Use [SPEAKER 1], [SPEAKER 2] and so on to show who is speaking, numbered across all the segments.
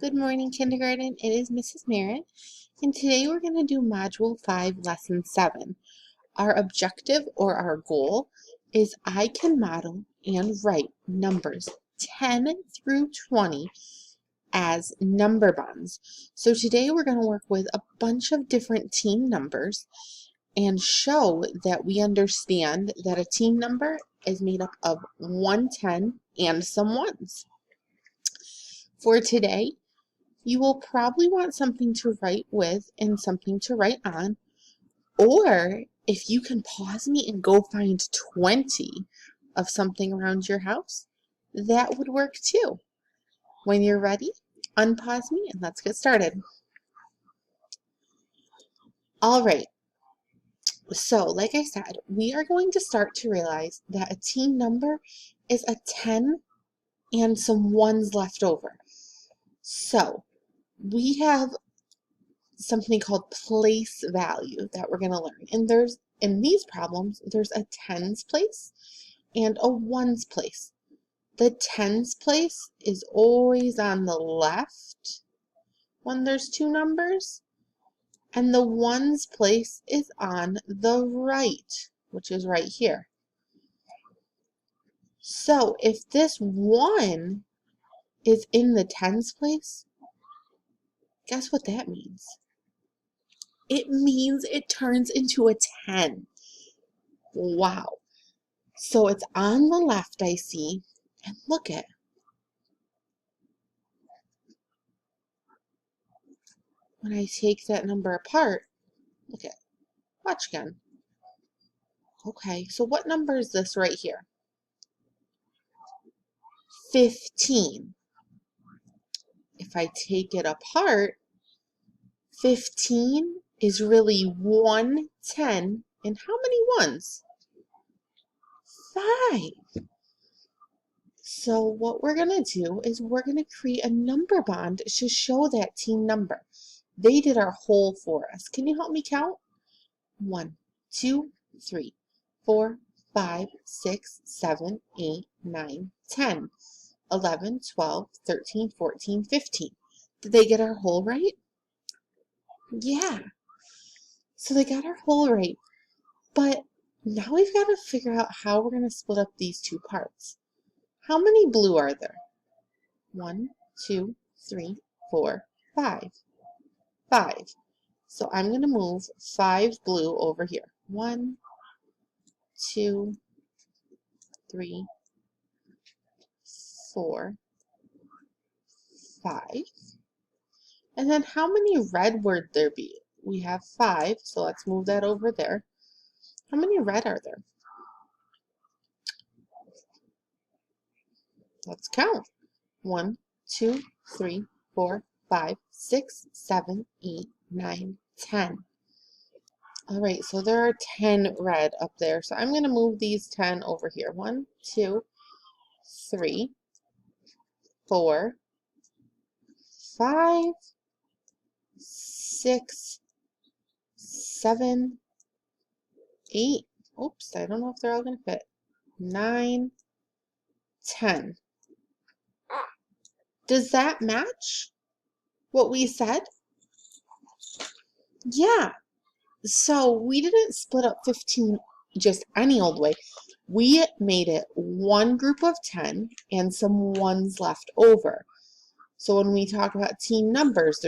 [SPEAKER 1] Good morning, kindergarten. It is Mrs. Merritt, and today we're going to do Module 5, Lesson 7. Our objective or our goal is I can model and write numbers 10 through 20 as number bonds. So today we're going to work with a bunch of different team numbers and show that we understand that a team number is made up of one 10 and some ones. For today, you will probably want something to write with and something to write on, or if you can pause me and go find 20 of something around your house, that would work too. When you're ready, unpause me and let's get started. All right, so like I said, we are going to start to realize that a team number is a 10 and some ones left over. So we have something called place value that we're going to learn. And in these problems, there's a tens place and a ones place. The tens place is always on the left when there's two numbers, and the ones place is on the right, which is right here. So if this 1 is in the tens place, guess what that means? It means it turns into a 10. Wow. So it's on the left, I see, and look at. When I take that number apart, look at. Watch again. Okay, so what number is this right here? 15. If I take it apart, 15 is really 1 10, and how many ones? 5. So what we're going to do is we're going to create a number bond to show that team number. They did our whole for us. Can you help me count? 1, 2, 3, 4, 5, 6, 7, 8, 9, 10, 11, 12, 13, 14, 15. Did they get our whole right? Yeah. So they got our whole right. But now we've got to figure out how we're going to split up these two parts. How many blue are there? 1, 2, 3, 4, 5. 5. So I'm going to move 5 blue over here. 1, 2, 3, 4, 5. And then how many red would there be? We have 5, so let's move that over there. How many red are there? Let's count. 1, 2, 3, 4, 5, 6, 7, 8, 9, 10. All right, so there are 10 red up there. So I'm going to move these 10 over here. 1, 2, 3, 4, 5, 6, 7, 8. Oops, I don't know if they're all going to fit. 9, 10. Does that match what we said? Yeah. So we didn't split up 15 just any old way. We made it one group of 10 and some ones left over. So when we talk about team numbers,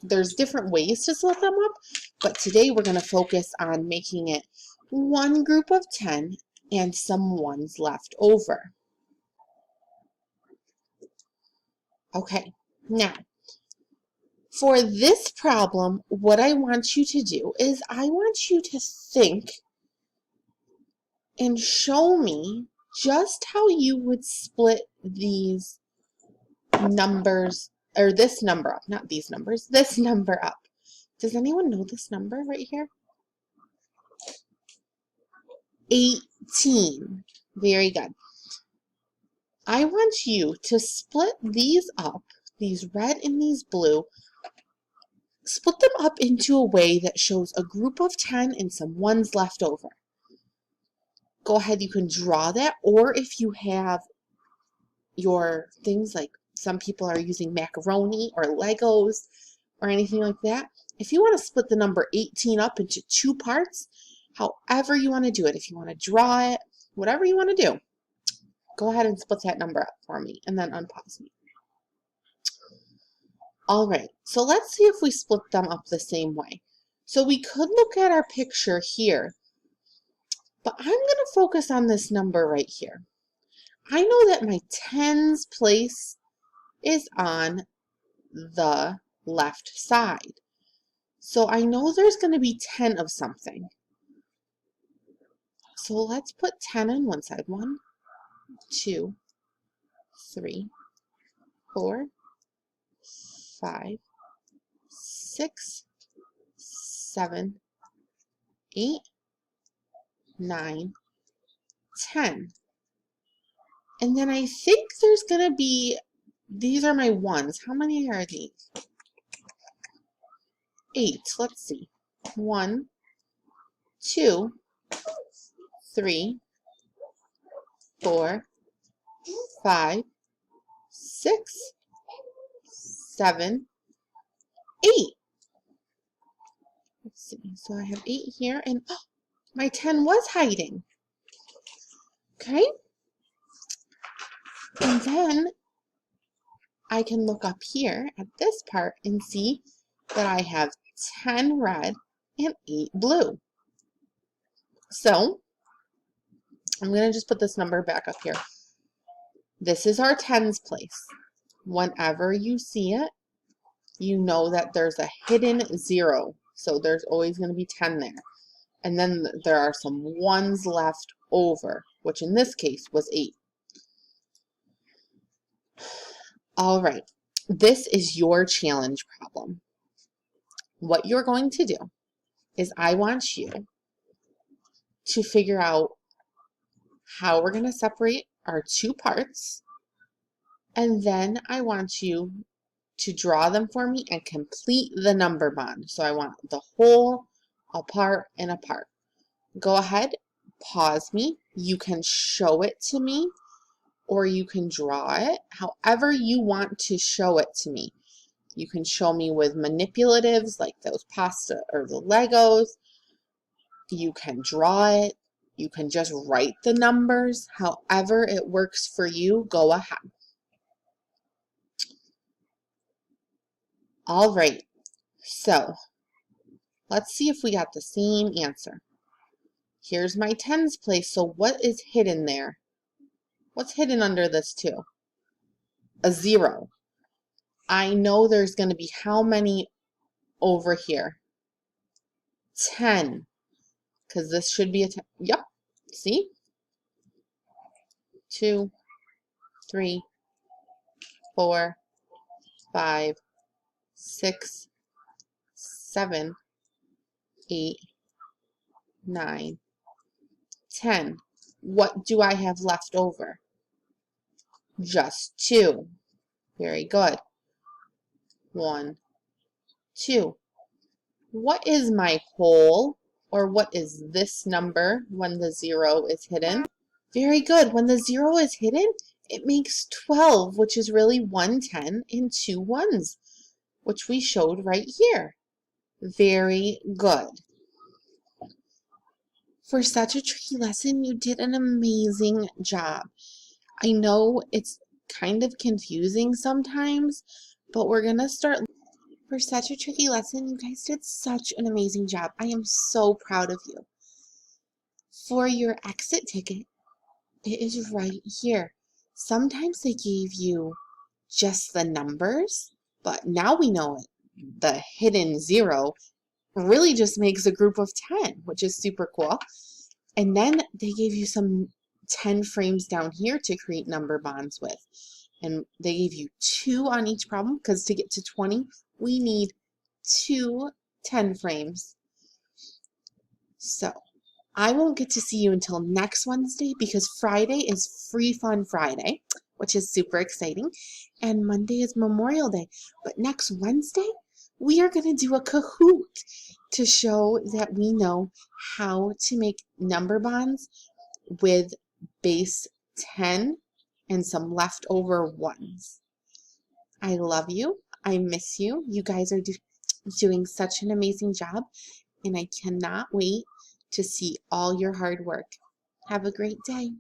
[SPEAKER 1] there's different ways to split them up, but today we're going to focus on making it one group of 10 and some ones left over. Okay, now, for this problem, what I want you to do is I want you to think and show me just how you would split these numbers, or this number up, not these numbers, this number up. Does anyone know this number right here? 18. Very good. I want you to split these up, these red and these blue, split them up into a way that shows a group of 10 and some ones left over. Go ahead, you can draw that, or if you have your things like some people are using macaroni or Legos or anything like that. If you want to split the number 18 up into 2 parts, however you want to do it, if you want to draw it, whatever you want to do, go ahead and split that number up for me and then unpause me. All right, so let's see if we split them up the same way. So we could look at our picture here, but I'm going to focus on this number right here. I know that my tens place is on the left side. So I know there's going to be 10 of something. So let's put 10 on one side. 1, 2, 3, 4, 5, 6, 7, 8, 9, 10. And then I think there's going to be, these are my ones. How many are these? 8. Let's see. 1, 2, 3, 4, 5, 6, 7, 8. Let's see. So I have 8 here, and oh, my 10 was hiding. Okay. And then I can look up here at this part and see that I have 10 red and 8 blue. So I'm going to just put this number back up here. This is our tens place. Whenever you see it, you know that there's a hidden 0. So there's always going to be 10 there. And then there are some ones left over, which in this case was 8. All right, this is your challenge problem. What you're going to do is I want you to figure out how we're going to separate our 2 parts, and then I want you to draw them for me and complete the number bond. So I want the whole, a part, and a part. Go ahead, pause me. You can show it to me, or you can draw it however you want to show it to me. You can show me with manipulatives like those pasta or the Legos. You can draw it. You can just write the numbers. However it works for you, go ahead. All right, so let's see if we got the same answer. Here's my tens place, so what is hidden there? What's hidden under this 2? A 0. I know there's going to be how many over here? 10. Because this should be a 10. Yep. See? 2, 3, 4, 5, 6, 7, 8, 9, 10. What do I have left over? Just 2. Very good. 1, 2. What is my whole, or what is this number when the 0 is hidden? Very good. When the 0 is hidden, it makes 12, which is really 1 10 and 2 ones, which we showed right here. Very good. For such a tricky lesson, you did an amazing job. I know it's kind of confusing sometimes, but we're going to start. For such a tricky lesson, you guys did such an amazing job. I am so proud of you. For your exit ticket, it is right here. Sometimes they gave you just the numbers, but now we know it. The hidden 0 really just makes a group of 10, which is super cool. And then they gave you some 10 frames down here to create number bonds with. And they gave you 2 on each problem, because to get to 20, we need 2 10 frames. So I won't get to see you until next Wednesday, because Friday is Free Fun Friday, which is super exciting, and Monday is Memorial Day. But next Wednesday, we are going to do a Kahoot to show that we know how to make number bonds with base 10 and some leftover ones. I love you. I miss you. You guys are doing such an amazing job, and I cannot wait to see all your hard work. Have a great day.